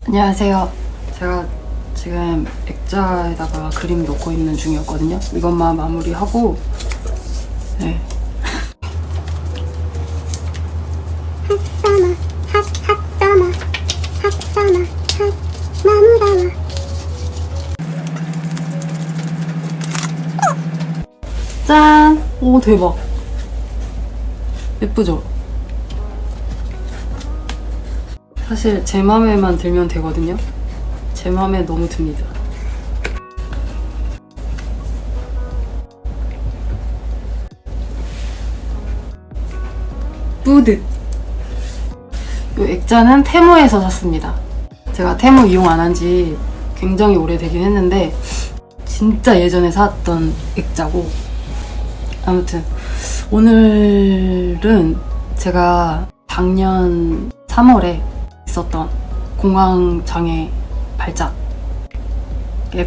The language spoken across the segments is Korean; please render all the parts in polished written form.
안녕하세요. 제가 지금 액자에다가 그림 넣고 있는 중이었거든요. 이것만 마무리하고 네. 핫사마 핫사마 핫사마 핫 나무라마. 짠! 오 대박. 예쁘죠? 사실 제 맘에만 들면 되거든요. 제 맘에 너무 듭니다. 뿌듯! 이 액자는 테무에서 샀습니다. 제가 테무 이용 안 한 지 굉장히 오래되긴 했는데 진짜 예전에 샀던 액자고, 아무튼 오늘은 제가 작년 3월에 있었던 공황장애 발작에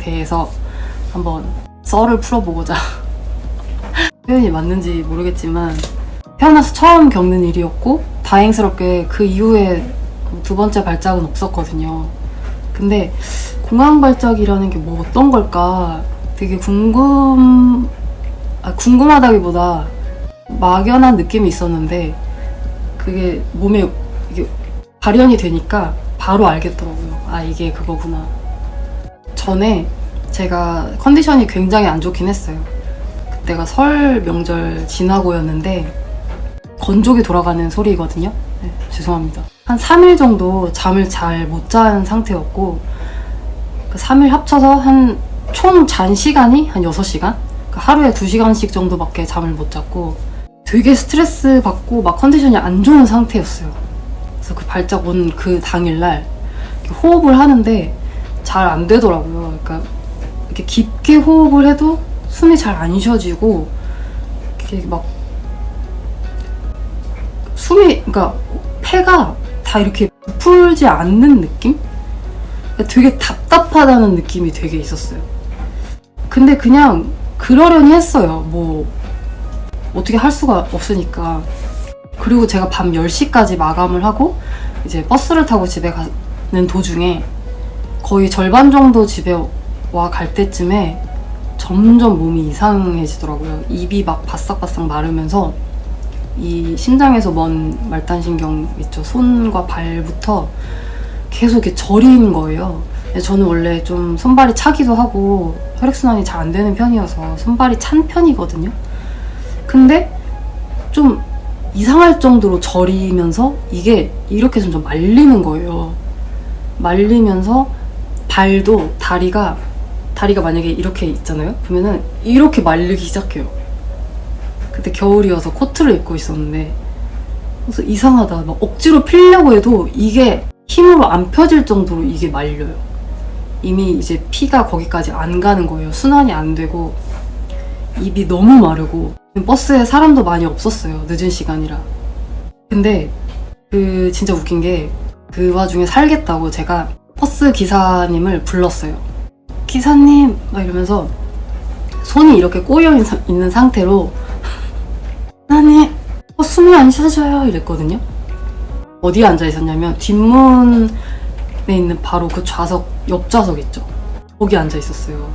대해서 한번 썰을 풀어보고자 표현이 맞는지 모르겠지만 태어나서 처음 겪는 일이었고 다행스럽게 그 이후에 두 번째 발작은 없었거든요. 근데 공황 발작이라는 게 뭐 어떤 걸까 되게 궁금하다기보다 막연한 느낌이 있었는데 그게 몸에 이게 발현이 되니까 바로 알겠더라고요. 아, 이게 그거구나. 전에 제가 컨디션이 굉장히 안 좋긴 했어요. 그때가 설 명절 지나고였는데 건조기 돌아가는 소리거든요. 네, 죄송합니다. 한 3일 정도 잠을 잘 못 잔 상태였고 그 3일 합쳐서 한 총 잔 시간이 한 6시간? 하루에 2시간씩 정도밖에 잠을 못 잤고 되게 스트레스 받고 막 컨디션이 안 좋은 상태였어요. 그래서 그 발작 온 그 당일날 호흡을 하는데 잘 안 되더라고요. 그러니까 이렇게 깊게 호흡을 해도 숨이 잘 안 쉬어지고 이렇게 막 그러니까 폐가 다 이렇게 풀지 않는 느낌? 그러니까 되게 답답하다는 느낌이 되게 있었어요. 근데 그냥 그러려니 했어요. 뭐 어떻게 할 수가 없으니까. 그리고 제가 밤 10시까지 마감을 하고 이제 버스를 타고 집에 가는 도중에 거의 절반 정도 집에 와 갈 때쯤에 점점 몸이 이상해지더라고요. 입이 막 바싹바싹 마르면서 이 심장에서 먼 말단신경 있죠. 손과 발부터 계속 이렇게 저리는 거예요. 저는 원래 좀 손발이 차기도 하고 혈액순환이 잘 안 되는 편이어서 손발이 찬 편이거든요. 근데 좀 이상할 정도로 저리면서 이게 이렇게 점점 말리는 거예요. 말리면서 발도 다리가 만약에 이렇게 있잖아요? 그러면은 이렇게 말리기 시작해요. 그때 겨울이어서 코트를 입고 있었는데 그래서 이상하다. 막 억지로 피려고 해도 이게 힘으로 안 펴질 정도로 이게 말려요. 이미 이제 피가 거기까지 안 가는 거예요. 순환이 안 되고 입이 너무 마르고 버스에 사람도 많이 없었어요. 늦은 시간이라. 근데 그 진짜 웃긴 게 그 와중에 살겠다고 제가 버스 기사님을 불렀어요. 기사님! 막 이러면서 손이 이렇게 꼬여 있는 상태로 기사님! 숨이 안 쉬어져요 이랬거든요. 어디에 앉아 있었냐면 뒷문에 있는 바로 그 좌석, 옆좌석 있죠. 거기 앉아 있었어요.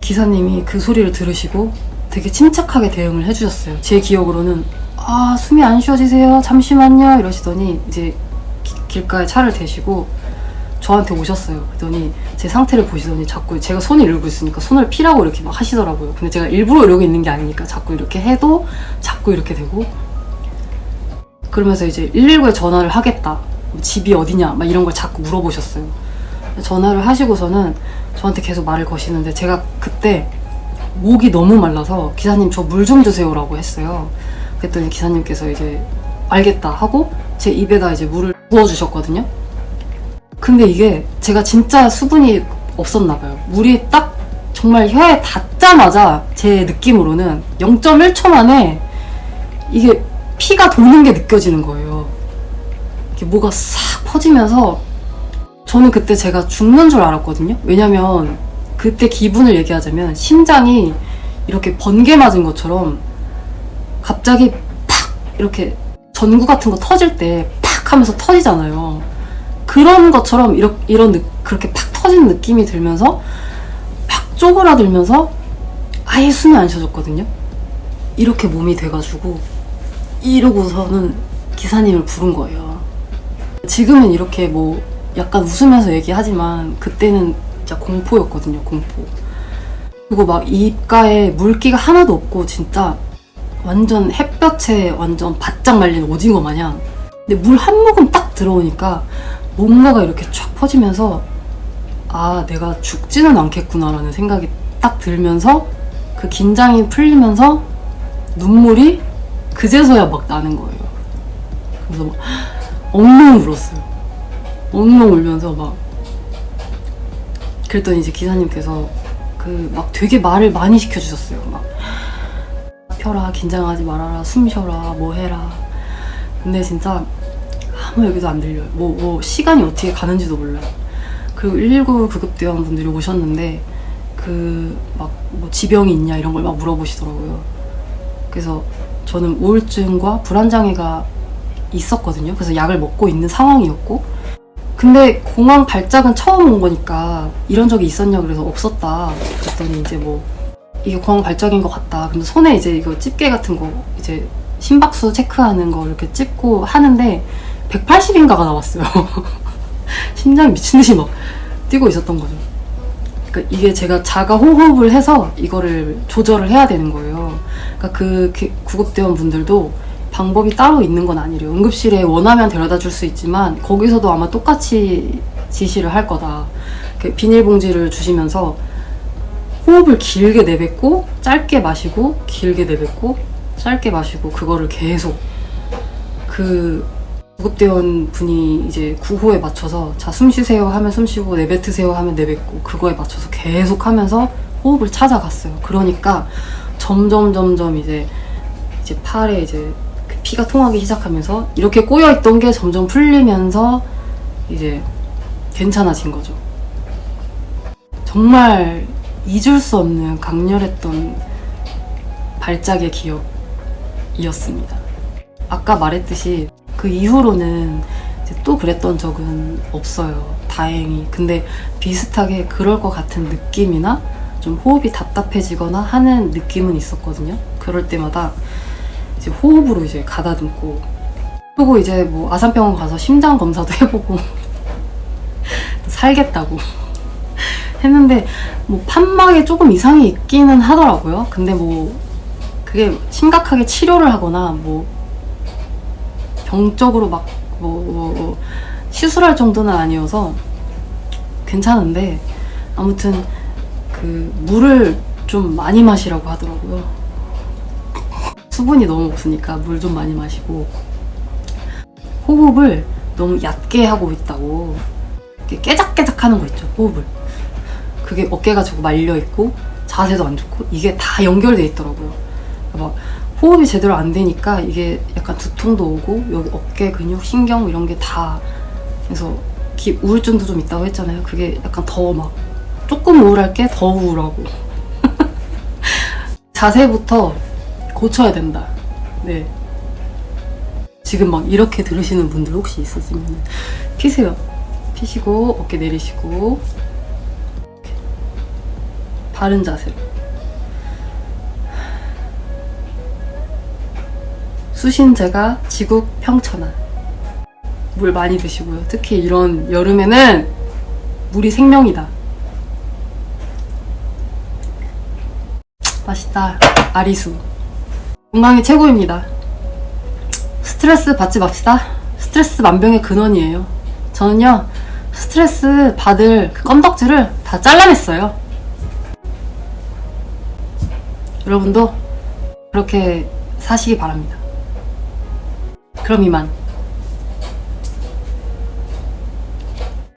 기사님이 그 소리를 들으시고 되게 침착하게 대응을 해주셨어요. 제 기억으로는 아, 숨이 안 쉬어지세요. 잠시만요. 이러시더니 이제 길가에 차를 대시고 저한테 오셨어요. 그랬더니 제 상태를 보시더니 자꾸 제가 손을 이러고 있으니까 손을 피라고 이렇게 막 하시더라고요. 근데 제가 일부러 이러고 있는 게 아니니까 자꾸 이렇게 해도 자꾸 이렇게 되고 그러면서 이제 119에 전화를 하겠다. 집이 어디냐 막 이런 걸 자꾸 물어보셨어요. 전화를 하시고서는 저한테 계속 말을 거시는데 제가 그때 목이 너무 말라서 기사님 저 물 좀 주세요라고 했어요. 그랬더니 기사님께서 이제 알겠다 하고 제 입에다 이제 물을 부어주셨거든요. 근데 이게 제가 진짜 수분이 없었나 봐요. 물이 딱 정말 혀에 닿자마자 제 느낌으로는 0.1초 만에 이게 피가 도는 게 느껴지는 거예요. 이렇게 뭐가 싹 퍼지면서 저는 그때 제가 죽는 줄 알았거든요. 왜냐면 그때 기분을 얘기하자면 심장이 이렇게 번개 맞은 것처럼 갑자기 팍 이렇게 전구 같은 거 터질 때 팍 하면서 터지잖아요. 그런 것처럼 그렇게 팍 터진 느낌이 들면서 팍 쪼그라들면서 아예 숨이 안 쉬어졌거든요. 이렇게 몸이 돼가지고 이러고서는 기사님을 부른 거예요. 지금은 이렇게 뭐 약간 웃으면서 얘기하지만 그때는 진짜 공포였거든요. 공포. 그리고 막 입가에 물기가 하나도 없고 진짜 완전 햇볕에 완전 바짝 말린 오징어 마냥. 근데 물 한 모금 딱 들어오니까 뭔가가 이렇게 쫙 퍼지면서 아, 내가 죽지는 않겠구나라는 생각이 딱 들면서 그 긴장이 풀리면서 눈물이 그제서야 막 나는 거예요. 그래서 막 엉엉 울었어요. 엉엉 울면서 막 그랬더니 이제 기사님께서 그 막 되게 말을 많이 시켜주셨어요. 막 펴라, 긴장하지 말아라, 숨 쉬어라, 뭐 해라. 근데 진짜 아무 얘기도 안 들려요. 뭐 시간이 어떻게 가는지도 몰라요. 그리고 119 구급대원분들이 오셨는데 그 막 뭐 지병이 있냐 이런 걸 막 물어보시더라고요. 그래서 저는 우울증과 불안장애가 있었거든요. 그래서 약을 먹고 있는 상황이었고, 근데 공황 발작은 처음 온 거니까 이런 적이 있었냐 그래서 없었다. 그랬더니 이제 뭐 이게 공황 발작인 것 같다. 근데 손에 이제 이거 집게 같은 거 이제 심박수 체크하는 거 이렇게 찍고 하는데 180인가가 나왔어요. 심장이 미친 듯이 막 뛰고 있었던 거죠. 그러니까 이게 제가 자가 호흡을 해서 이거를 조절을 해야 되는 거예요. 그러니까 그 구급대원 분들도 방법이 따로 있는 건 아니래요. 응급실에 원하면 데려다 줄 수 있지만 거기서도 아마 똑같이 지시를 할 거다. 비닐봉지를 주시면서 호흡을 길게 내뱉고 짧게 마시고 길게 내뱉고 짧게 마시고 그거를 계속 그 구급대원 분이 이제 구호에 맞춰서 자, 숨 쉬세요 하면 숨 쉬고 내뱉으세요 하면 내뱉고 그거에 맞춰서 계속 하면서 호흡을 찾아갔어요. 그러니까 점점 이제 팔에 이제 피가 통하기 시작하면서 이렇게 꼬여있던 게 점점 풀리면서 이제 괜찮아진 거죠. 정말 잊을 수 없는 강렬했던 발작의 기억이었습니다. 아까 말했듯이 그 이후로는 이제 또 그랬던 적은 없어요. 다행히. 근데 비슷하게 그럴 것 같은 느낌이나 좀 호흡이 답답해지거나 하는 느낌은 있었거든요. 그럴 때마다 이제 호흡으로 이제 가다듬고, 그리고 이제 뭐 아산병원 가서 심장 검사도 해보고 살겠다고 했는데 뭐 판막에 조금 이상이 있기는 하더라고요. 근데 뭐 그게 심각하게 치료를 하거나 뭐 병적으로 막 뭐 시술할 정도는 아니어서 괜찮은데, 아무튼 그 물을 좀 많이 마시라고 하더라고요. 수분이 너무 없으니까 물 좀 많이 마시고, 호흡을 너무 얕게 하고 있다고, 이렇게 깨작깨작 하는 거 있죠, 호흡을. 그게 어깨가 조금 말려 있고 자세도 안 좋고 이게 다 연결돼 있더라고요. 막 호흡이 제대로 안 되니까 이게 약간 두통도 오고 여기 어깨 근육, 신경 이런 게 다, 그래서 우울증도 좀 있다고 했잖아요. 그게 약간 더 막 조금 우울할 게 더 우울하고 자세부터 고쳐야 된다. 네. 지금 막 이렇게 들으시는 분들 혹시 있으시면 피세요. 피시고 어깨 내리시고 이렇게. 바른 자세로. 수신제가 지국 평천하. 물 많이 드시고요. 특히 이런 여름에는 물이 생명이다. 맛있다. 아리수. 건강이 최고입니다. 스트레스 받지 맙시다. 스트레스 만병의 근원이에요. 저는요, 스트레스 받을 그 껌덕지를 다 잘라냈어요. 여러분도 그렇게 사시기 바랍니다. 그럼 이만.